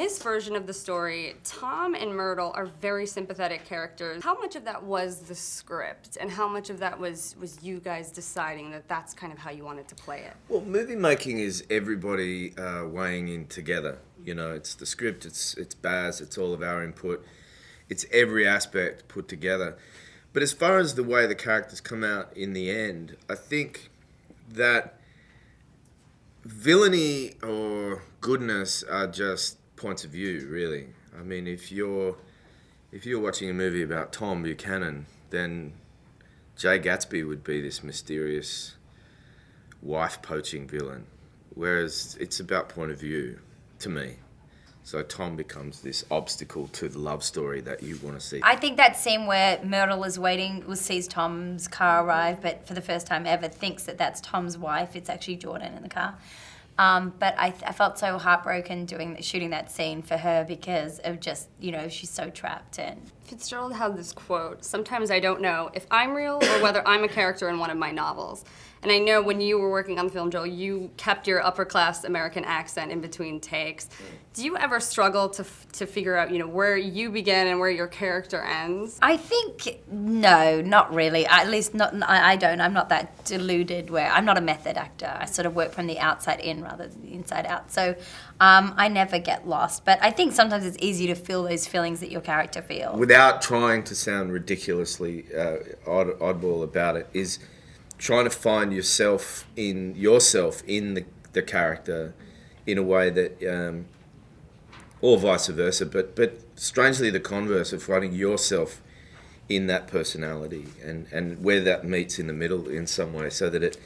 this version of the story, Tom and Myrtle are very sympathetic characters. How much of that was the script, and how much of that was you guys deciding that that's kind of how you wanted to play it? Well, movie making is everybody weighing in together. You know, it's the script, it's Baz, it's all of our input, it's every aspect put together. But as far as the way the characters come out in the end, I think that villainy or goodness are just points of view, really. I mean, if you're watching a movie about Tom Buchanan, then Jay Gatsby would be this mysterious wife poaching villain, whereas it's about point of view to me. So Tom becomes this obstacle to the love story that you want to see. I think that scene where Myrtle is waiting, sees Tom's car arrive, but for the first time ever thinks that that's Tom's wife. It's actually Jordan in the car. But I felt so heartbroken shooting that scene for her because of just, you know, she's so trapped in. Fitzgerald had this quote, "Sometimes I don't know if I'm real or whether I'm a character in one of my novels." And I know when you were working on the film, Joel, you kept your upper-class American accent in between takes. Do you ever struggle to figure out, you know, where you begin and where your character ends? I think, no, not really. At least not. I don't. I'm not that deluded where I'm not a method actor. I sort of work from the outside in rather than the inside out. So I never get lost. But I think sometimes it's easy to feel those feelings that your character feels. Without trying to sound ridiculously oddball about it, is trying to find yourself in the character in a way that, or vice versa, but strangely the converse of finding yourself in that personality and where that meets in the middle in some way so that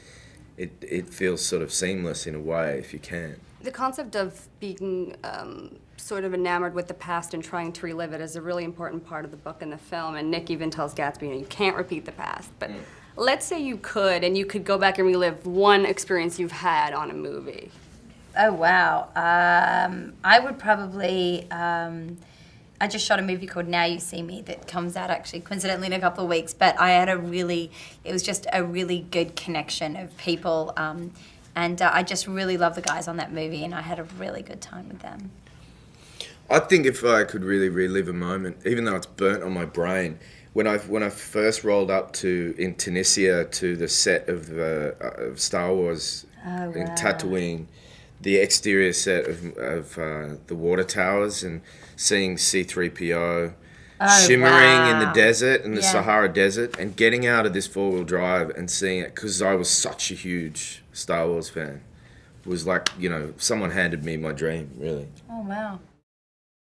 it feels sort of seamless in a way if you can. The concept of being sort of enamored with the past and trying to relive it is a really important part of the book and the film, and Nick even tells Gatsby, you know, you can't repeat the past, but let's say you could, and you could go back and relive one experience you've had on a movie. Oh, wow. I would probably, I just shot a movie called Now You See Me that comes out actually coincidentally in a couple of weeks, but I had it was just a really good connection of people, and I just really love the guys on that movie, and I had a really good time with them. I think if I could really relive a moment, even though it's burnt on my brain, when I first rolled up in Tunisia to the set of Star Wars in Tatooine, the exterior set of the water towers, and seeing C-3PO shimmering in the desert, in the Sahara Desert, and getting out of this four-wheel drive and seeing it, because I was such a huge Star Wars fan. It was like, you know, someone handed me my dream, really. Oh, wow.